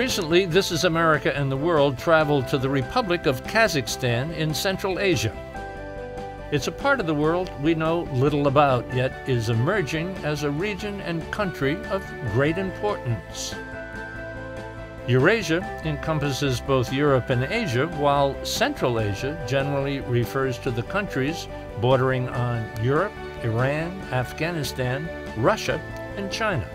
Recently, This is America and the World traveled to the Republic of Kazakhstan in Central Asia. It's a part of the world we know little about, yet is emerging as a region and country of great importance. Eurasia encompasses both Europe and Asia, while Central Asia generally refers to the countries bordering on Europe, Iran, Afghanistan, Russia, and China.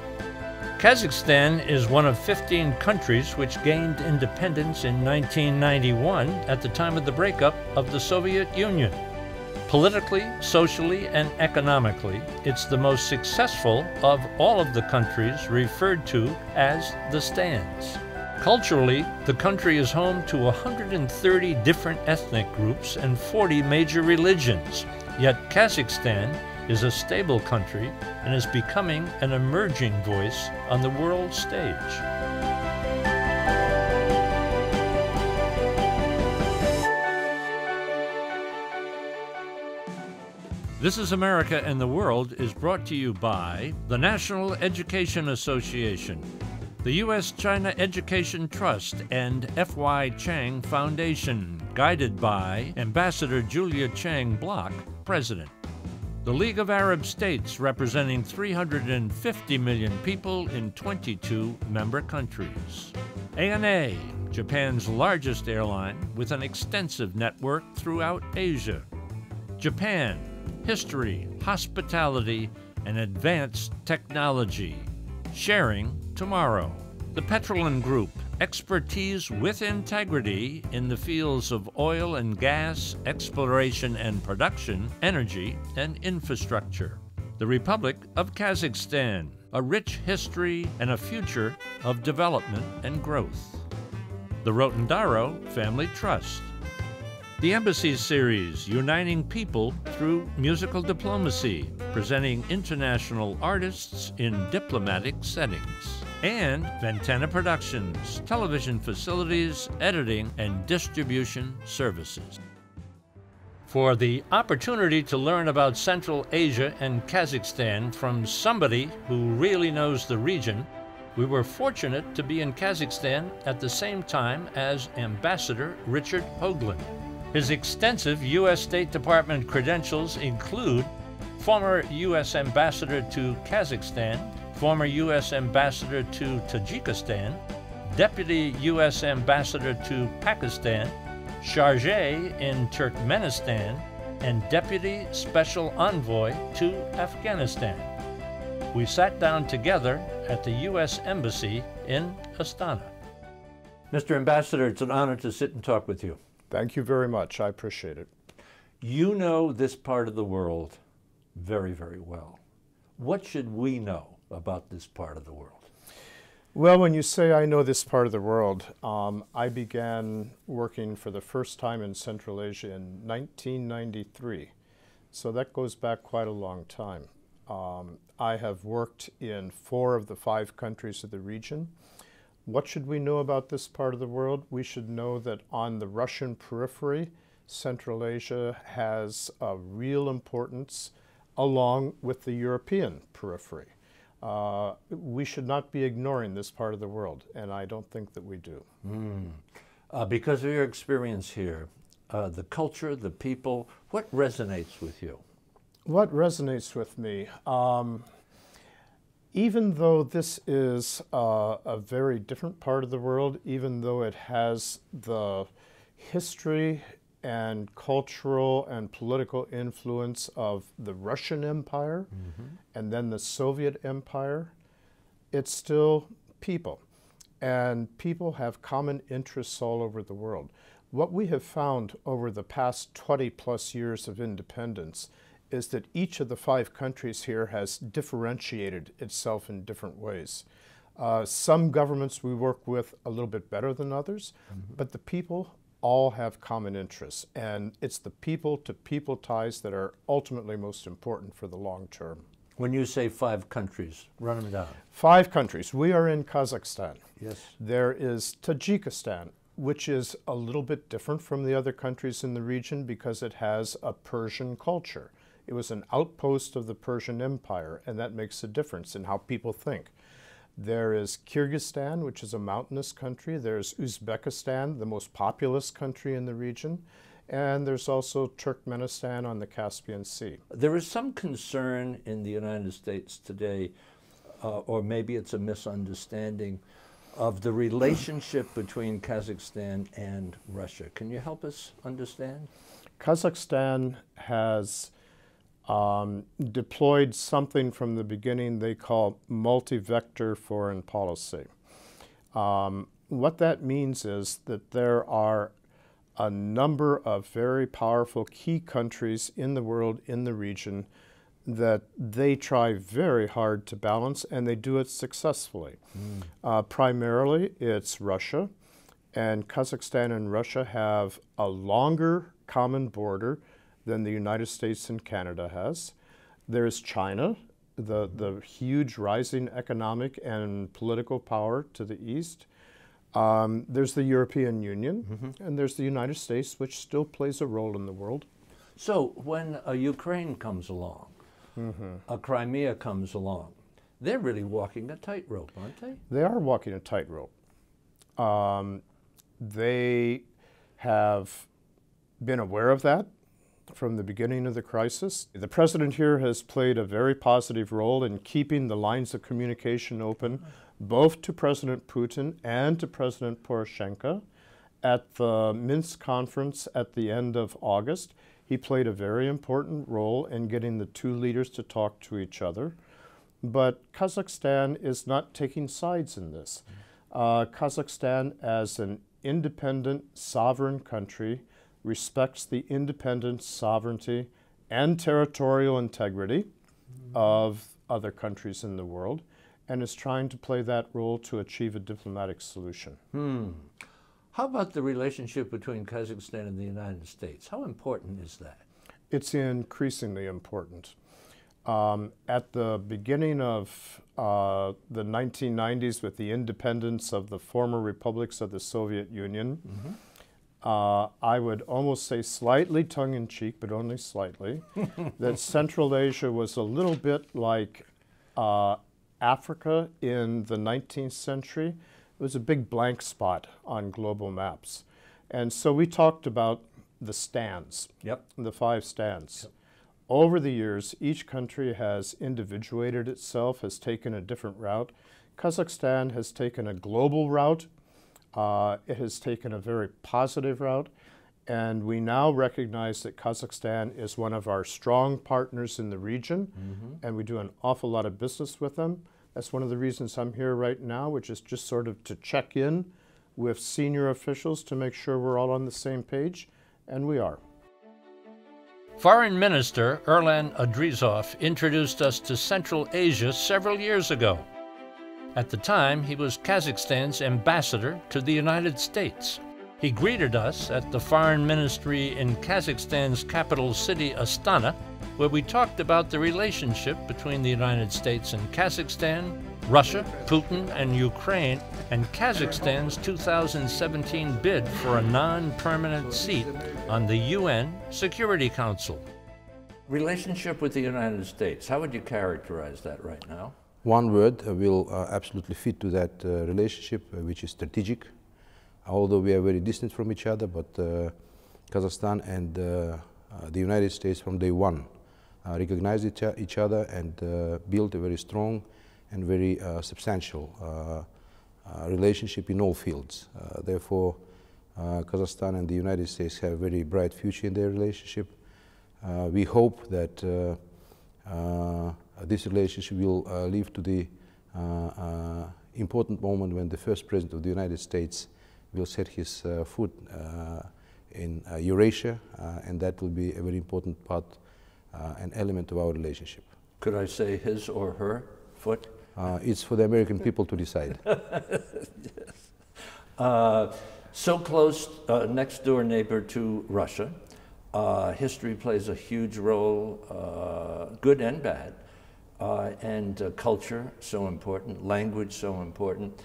Kazakhstan is one of 15 countries which gained independence in 1991 at the time of the breakup of the Soviet Union. Politically, socially, and economically, it's the most successful of all of the countries referred to as the Stans. Culturally, the country is home to 130 different ethnic groups and 40 major religions, yet Kazakhstan is a stable country and is becoming an emerging voice on the world stage. This is America and the World is brought to you by the National Education Association, the U.S.-China Education Trust, and F.Y. Chang Foundation, guided by Ambassador Julia Chang Block, President. The League of Arab States, representing 350 million people in 22 member countries. ANA, Japan's largest airline with an extensive network throughout Asia. Japan, history, hospitality, and advanced technology. Sharing tomorrow. The Petroleum Group, expertise with integrity in the fields of oil and gas, exploration and production, energy, and infrastructure. The Republic of Kazakhstan, a rich history and a future of development and growth. The Rotendaro Family Trust. The Embassy Series, uniting people through musical diplomacy, presenting international artists in diplomatic settings. And Ventana Productions, television facilities, editing, and distribution services. For the opportunity to learn about Central Asia and Kazakhstan from somebody who really knows the region, we were fortunate to be in Kazakhstan at the same time as Ambassador Richard Hoagland. His extensive U.S. State Department credentials include former U.S. Ambassador to Kazakhstan, former U.S. Ambassador to Tajikistan, Deputy U.S. Ambassador to Pakistan, Chargé in Turkmenistan, and Deputy Special Envoy to Afghanistan. We sat down together at the U.S. Embassy in Astana. Mr. Ambassador, it's an honor to sit and talk with you. Thank you very much. I appreciate it. You know this part of the world very, very well. What should we know about this part of the world? Well, when you say I know this part of the world, I began working for the first time in Central Asia in 1993. So that goes back quite a long time. I have worked in 4 of the 5 countries of the region. What should we know about this part of the world? We should know that on the Russian periphery, Central Asia has a real importance along with the European periphery. We should not be ignoring this part of the world, and I don't think that we do. Because of your experience here, the culture, the people, what resonates with you? What resonates with me? Even though this is a very different part of the world, even though it has the history and cultural and political influence of the Russian Empire and then the Soviet Empire, it's still people. And people have common interests all over the world. What we have found over the past 20+ years of independence is that each of the 5 countries here has differentiated itself in different ways. Some governments we work with a little bit better than others, but the people all have common interests, and it's the people-to-people ties that are ultimately most important for the long term. When you say 5 countries, run them down. 5 countries. We are in Kazakhstan. Yes. There is Tajikistan, which is a little bit different from the other countries in the region because it has a Persian culture. It was an outpost of the Persian Empire, and that makes a difference in how people think. There is Kyrgyzstan, which is a mountainous country. There's Uzbekistan, the most populous country in the region. And there's also Turkmenistan on the Caspian Sea. There is some concern in the United States today, or maybe it's a misunderstanding, of the relationship between Kazakhstan and Russia. Can you help us understand? Kazakhstan has deployed something from the beginning they call multi-vector foreign policy. What that means is that there are a number of very powerful key countries in the world, in the region, that they try very hard to balance, and they do it successfully. Primarily, it's Russia, and Kazakhstan and Russia have a longer common border than the United States and Canada has. There's China, the huge rising economic and political power to the east. There's the European Union, and there's the United States, which still plays a role in the world. So when a Ukraine comes along, a Crimea comes along, they're really walking a tightrope, aren't they? They are walking a tightrope. They have been aware of that from the beginning of the crisis. The president here has played a very positive role in keeping the lines of communication open, both to President Putin and to President Poroshenko. At the Minsk conference at the end of August, he played a very important role in getting the two leaders to talk to each other. But Kazakhstan is not taking sides in this. Kazakhstan, as an independent, sovereign country, respects the independence, sovereignty, and territorial integrity of other countries in the world, and is trying to play that role to achieve a diplomatic solution. How about the relationship between Kazakhstan and the United States? How important is that? It's increasingly important. At the beginning of the 1990s, with the independence of the former republics of the Soviet Union, I would almost say slightly tongue-in-cheek, but only slightly, that Central Asia was a little bit like Africa in the 19th century. It was a big blank spot on global maps. And so we talked about the stands, the 5 stands. Over the years, each country has individuated itself, has taken a different route. Kazakhstan has taken a global route. It has taken a very positive route. And we now recognize that Kazakhstan is one of our strong partners in the region, and we do an awful lot of business with them. That's one of the reasons I'm here right now, which is just sort of to check in with senior officials to make sure we're all on the same page, and we are. Foreign Minister Erlan Idrissov introduced us to Central Asia several years ago. At the time, he was Kazakhstan's ambassador to the United States. He greeted us at the Foreign Ministry in Kazakhstan's capital city, Astana, where we talked about the relationship between the United States and Kazakhstan, Russia, Putin, and Ukraine, and Kazakhstan's 2017 bid for a non-permanent seat on the UN Security Council. Relationship with the United States, how would you characterize that right now? One word will absolutely fit to that relationship, which is strategic. Although we are very distant from each other, but Kazakhstan and the United States from day one recognized each other and built a very strong and very substantial relationship in all fields. Therefore, Kazakhstan and the United States have a very bright future in their relationship. We hope that this relationship will lead to the important moment when the first President of the United States will set his foot in Eurasia, and that will be a very important part and element of our relationship. Could I say his or her foot? It's for the American people to decide. Yes. So close, next door neighbor to Russia. History plays a huge role, good and bad, and culture so important, language so important.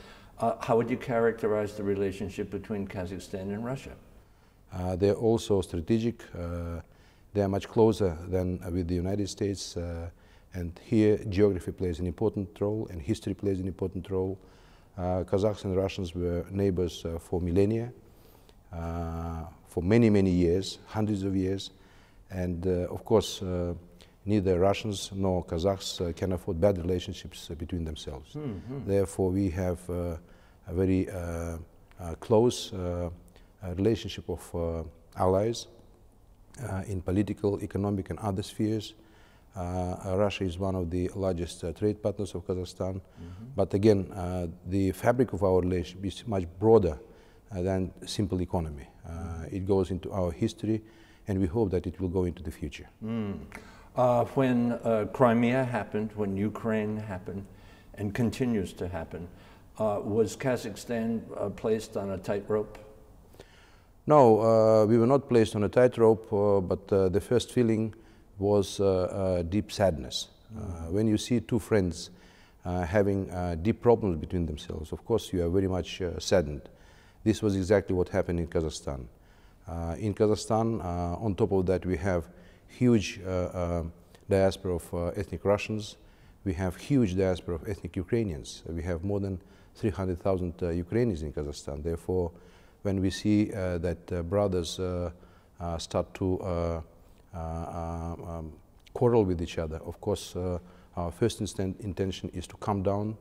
How would you characterize the relationship between Kazakhstan and Russia? They're also strategic. They are much closer than with the United States. And here geography plays an important role and history plays an important role. Kazakhs and Russians were neighbors for millennia, for many, many years, hundreds of years. And of course, neither Russians nor Kazakhs can afford bad relationships between themselves. Therefore, we have a very close relationship of allies in political, economic and other spheres. Russia is one of the largest trade partners of Kazakhstan. But again, the fabric of our relationship is much broader than simple economy. It goes into our history, and we hope that it will go into the future. When Crimea happened, when Ukraine happened, and continues to happen, was Kazakhstan placed on a tightrope? No, we were not placed on a tightrope, but the first feeling was deep sadness. When you see two friends having deep problems between themselves, of course you are very much saddened. This was exactly what happened in Kazakhstan. In Kazakhstan, on top of that, we have huge diaspora of ethnic Russians. We have huge diaspora of ethnic Ukrainians. We have more than 300,000 Ukrainians in Kazakhstan. Therefore, when we see that brothers start to quarrel with each other, of course, our first intention is to calm down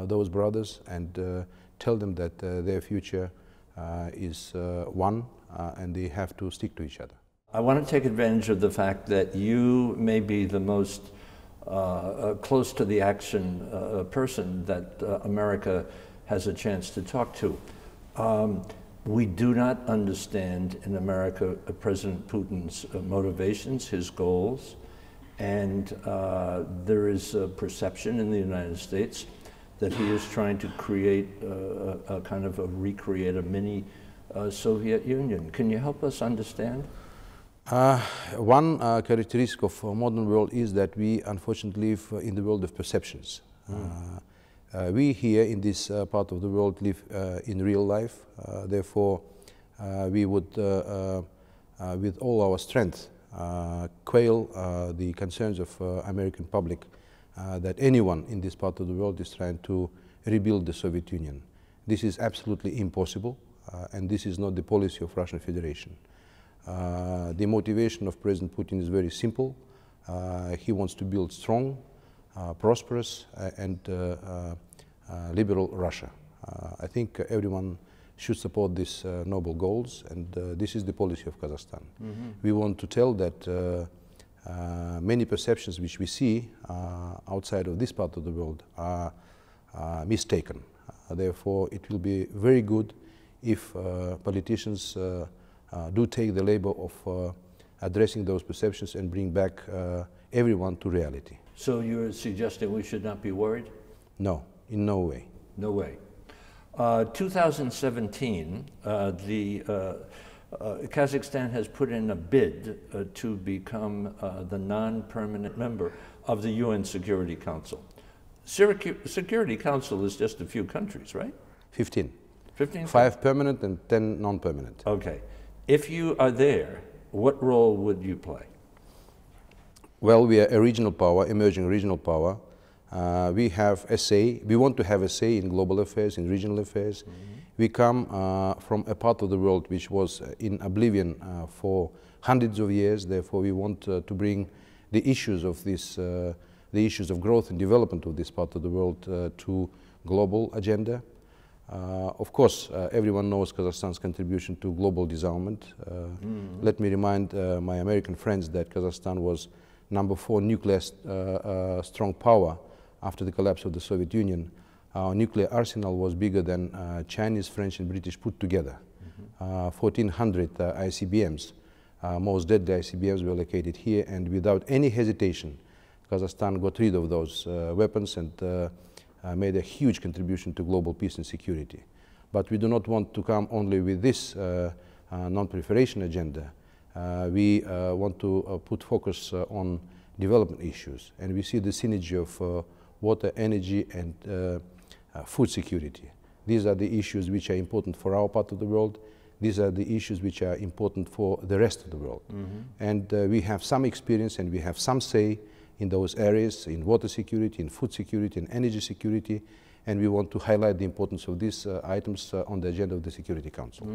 those brothers and tell them that their future is one and they have to stick to each other. I want to take advantage of the fact that you may be the most close to the action person that America has a chance to talk to. We do not understand in America President Putin's motivations, his goals, and there is a perception in the United States that he is trying to create a kind of recreate a mini Soviet Union. Can you help us understand? One characteristic of modern world is that we unfortunately live in the world of perceptions. We here in this part of the world live in real life, therefore we would with all our strength quail the concerns of American public that anyone in this part of the world is trying to rebuild the Soviet Union. This is absolutely impossible and this is not the policy of Russian Federation. The motivation of President Putin is very simple. He wants to build strong, prosperous and liberal Russia. I think everyone should support these noble goals, and this is the policy of Kazakhstan. We want to tell that many perceptions which we see outside of this part of the world are mistaken. Therefore, it will be very good if politicians do take the labor of addressing those perceptions and bring back everyone to reality. So you're suggesting we should not be worried? No, in no way. No way. 2017, Kazakhstan has put in a bid to become the non-permanent member of the UN Security Council. Security Council is just a few countries, right? 15. 15? 5 permanent and 10 non-permanent. Okay. If you are there, what role would you play? Well, we are a regional power, emerging regional power. We have a say. We want to have a say in global affairs, in regional affairs. We come from a part of the world which was in oblivion for hundreds of years. Therefore, we want to bring the issues of this, the issues of growth and development of this part of the world to global agenda. Of course, everyone knows Kazakhstan's contribution to global disarmament. Let me remind my American friends that Kazakhstan was number 4 nuclear strong power after the collapse of the Soviet Union. Our nuclear arsenal was bigger than Chinese, French and British put together. 1,400 ICBMs, most deadly ICBMs were located here, and without any hesitation, Kazakhstan got rid of those weapons and made a huge contribution to global peace and security. But we do not want to come only with this non-proliferation agenda. We want to put focus on development issues, and we see the synergy of water, energy and food security. These are the issues which are important for our part of the world. These are the issues which are important for the rest of the world. And we have some experience and we have some say in those areas, in water security, in food security, in energy security, and we want to highlight the importance of these items on the agenda of the Security Council.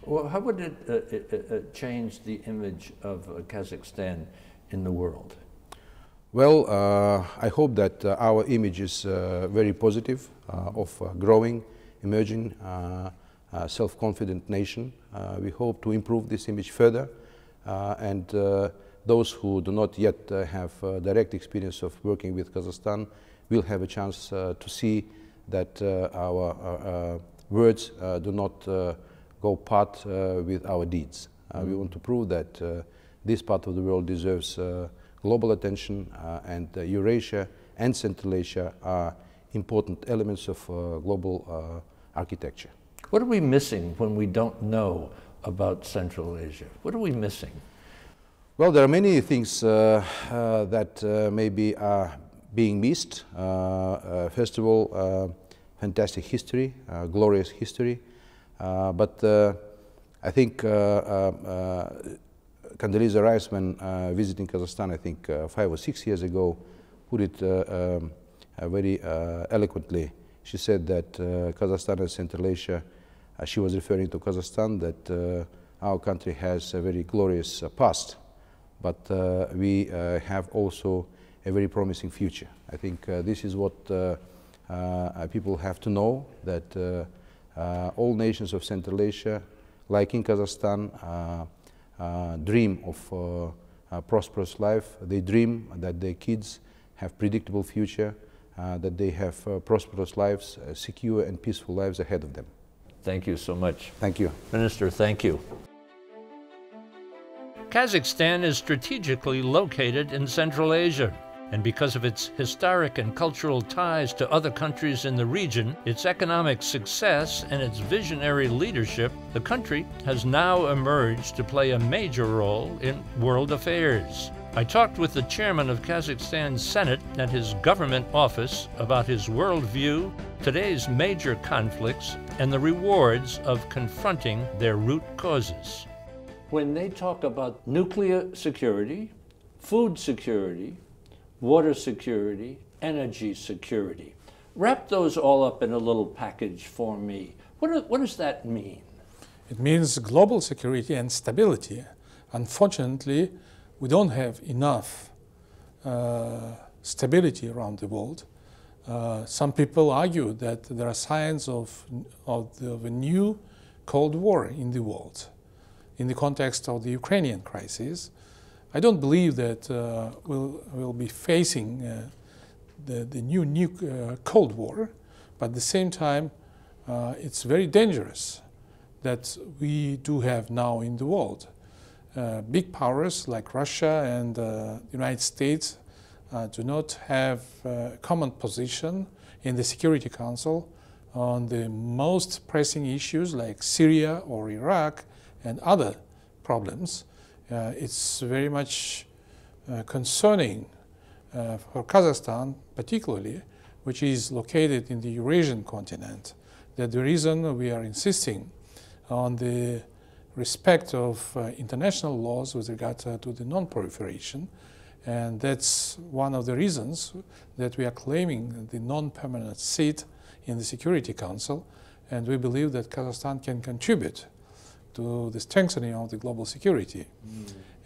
Well, how would it change the image of Kazakhstan in the world? Well, I hope that our image is very positive, of a growing, emerging, self-confident nation. We hope to improve this image further, and those who do not yet have direct experience of working with Kazakhstan will have a chance to see that our words do not go part with our deeds. We want to prove that this part of the world deserves global attention, and Eurasia and Central Asia are important elements of global architecture. What are we missing when we don't know about Central Asia? What are we missing? Well, there are many things that maybe are being missed. First of all, fantastic history, glorious history. But I think Condoleezza Rice, when visiting Kazakhstan, I think 5 or 6 years ago, put it very eloquently. She said that Kazakhstan and Central Asia, she was referring to Kazakhstan, that our country has a very glorious past, but we have also a very promising future. I think this is what people have to know, that all nations of Central Asia, like in Kazakhstan, dream of a prosperous life. They dream that their kids have predictable future, that they have prosperous lives, secure and peaceful lives ahead of them. Thank you so much. Thank you. Minister, thank you. Kazakhstan is strategically located in Central Asia, and because of its historic and cultural ties to other countries in the region, its economic success, and its visionary leadership, the country has now emerged to play a major role in world affairs. I talked with the chairman of Kazakhstan's Senate and his government office about his worldview, today's major conflicts, and the rewards of confronting their root causes. When they talk about nuclear security, food security, water security, energy security, wrap those all up in a little package for me. What does that mean? It means global security and stability. Unfortunately, we don't have enough stability around the world. Some people argue that there are signs of a new Cold War in the world, in the context of the Ukrainian crisis. I don't believe that we'll be facing the new Cold War, but at the same time, it's very dangerous that we do have now in the world. Big powers like Russia and the United States do not have a common position in the Security Council on the most pressing issues like Syria or Iraq and other problems. It's very much concerning for Kazakhstan particularly, which is located in the Eurasian continent. That's the reason we are insisting on the respect of international laws with regard to the non-proliferation, and that's one of the reasons that we are claiming the non-permanent seat in the Security Council, and we believe that Kazakhstan can contribute to the strengthening of the global security.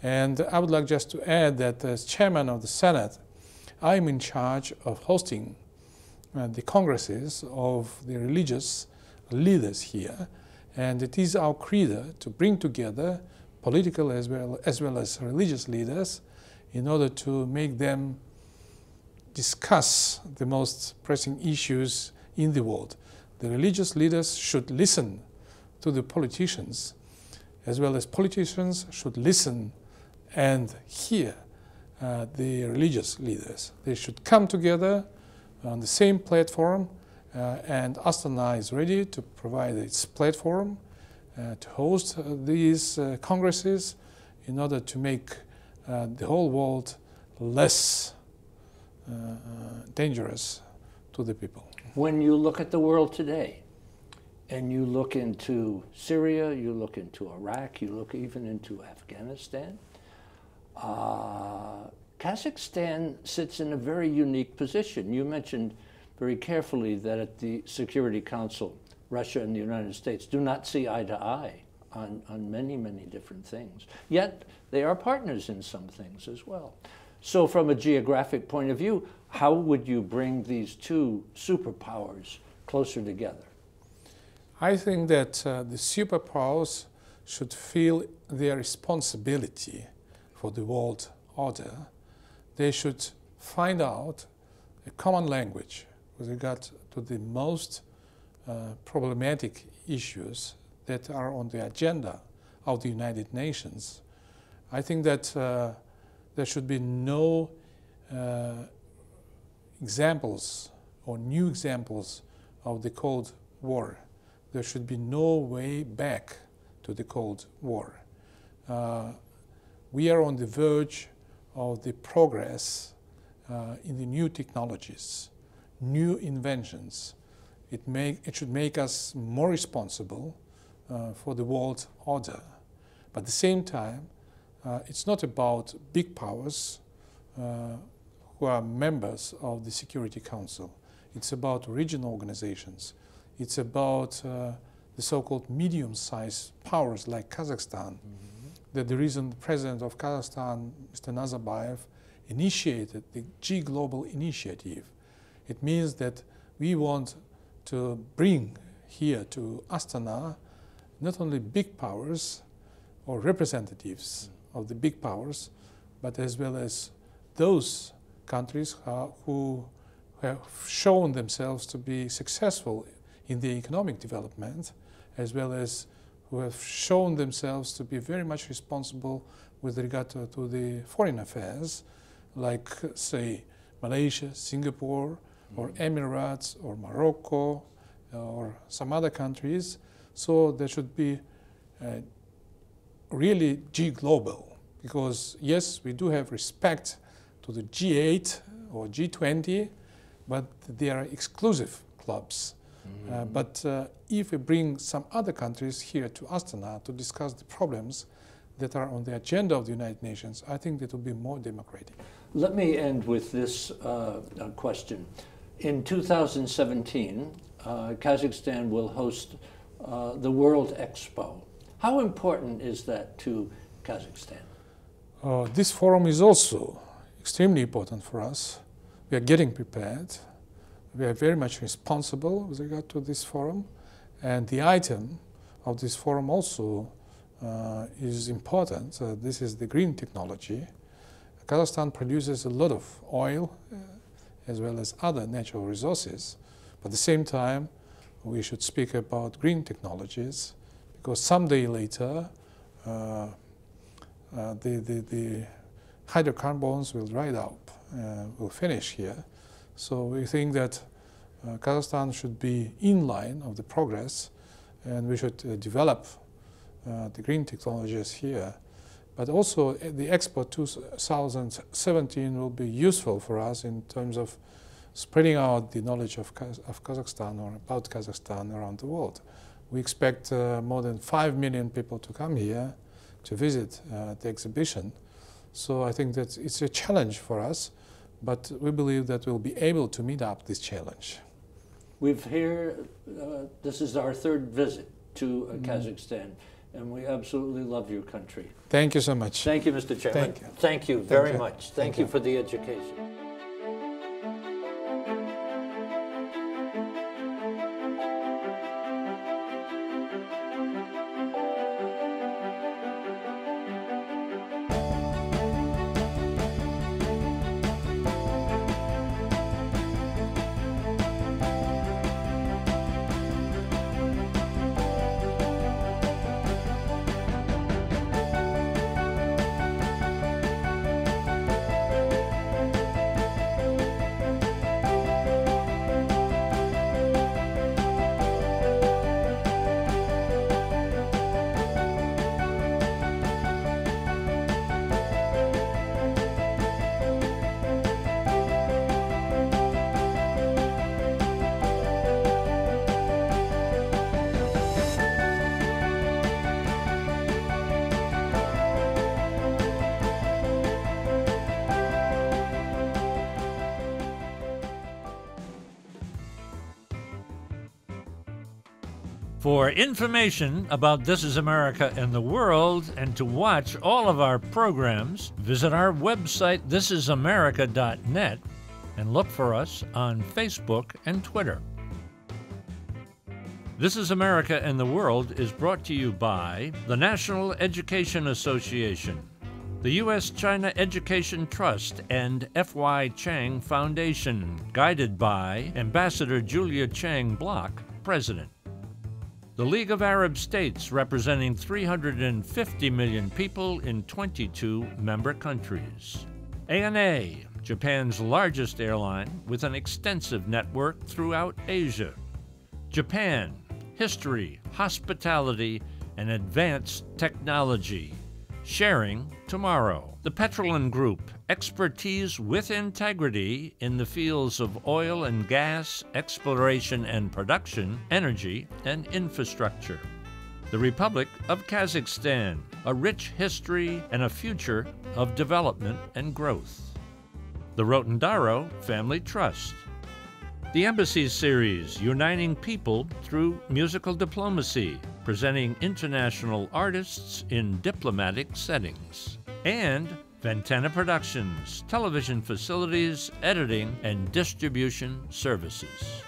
And I would like just to add that as chairman of the Senate, I'm in charge of hosting the congresses of the religious leaders here, and it is our credo to bring together political as well as religious leaders in order to make them discuss the most pressing issues in the world. The religious leaders should listen to the politicians, as well as politicians should listen and hear the religious leaders. They should come together on the same platform, and Astana is ready to provide its platform to host these congresses in order to make the whole world less dangerous to the people. When you look at the world today, and you look into Syria, you look into Iraq, you look even into Afghanistan, Kazakhstan sits in a very unique position. You mentioned very carefully that at the Security Council, Russia and the United States do not see eye to eye on many, many different things. Yet they are partners in some things as well. So from a geographic point of view, how would you bring these two superpowers closer together? I think that the superpowers should feel their responsibility for the world order. They should find out a common language with regard to the most problematic issues that are on the agenda of the United Nations. I think that there should be no examples or new examples of the Cold War. There should be no way back to the Cold War. We are on the verge of the progress in the new technologies, new inventions. It should make us more responsible for the world order. But at the same time, it's not about big powers who are members of the Security Council. It's about regional organizations. It's about the so-called medium-sized powers like Kazakhstan. That the reason the president of Kazakhstan, Mr. Nazarbayev, initiated the G-Global initiative. It means that we want to bring here to Astana not only big powers or representatives of the big powers, but as well as those countries who have shown themselves to be successful in the economic development, as well as who have shown themselves to be very much responsible with regard to the foreign affairs, like, say, Malaysia, Singapore, or Emirates, or Morocco, or some other countries. So there should be really G-Global, because yes, we do have respect to the G8 or G20, but they are exclusive clubs. But if we bring some other countries here to Astana to discuss the problems that are on the agenda of the United Nations, I think that will be more democratic. Let me end with this question. In 2017, Kazakhstan will host the World Expo. How important is that to Kazakhstan? This forum is also extremely important for us. We are getting prepared. We are very much responsible with regard to this forum. And the item of this forum also is important. This is the green technology. Kazakhstan produces a lot of oil as well as other natural resources. But at the same time, we should speak about green technologies, because someday later the hydrocarbons will dry up, will finish here. So we think that Kazakhstan should be in line of the progress, and we should develop the green technologies here. But also the Expo 2017 will be useful for us in terms of spreading out the knowledge of Kazakhstan or about Kazakhstan around the world. We expect more than 5 million people to come here to visit the exhibition. So I think that it's a challenge for us, but we believe that we'll be able to meet up this challenge. We've here, this is our third visit to Kazakhstan, and we absolutely love your country. Thank you so much. Thank you, Mr. Chairman. Thank you. Thank you very much. Thank you for the education. For information about This Is America and the World, and to watch all of our programs, visit our website, thisisamerica.net, and look for us on Facebook and Twitter. This Is America and the World is brought to you by the National Education Association, the U.S.-China Education Trust and F.Y. Chang Foundation, guided by Ambassador Julia Chang Block, President. The League of Arab States, representing 350 million people in 22 member countries. ANA, Japan's largest airline with an extensive network throughout Asia. Japan, history, hospitality, and advanced technology. Sharing tomorrow. The Petroleum Group, expertise with integrity in the fields of oil and gas, exploration and production, energy, and infrastructure. The Republic of Kazakhstan, a rich history and a future of development and growth. The Rotendaro Family Trust. The Embassy Series, uniting people through musical diplomacy, presenting international artists in diplomatic settings. And Ventana Productions, television facilities, editing, and distribution services.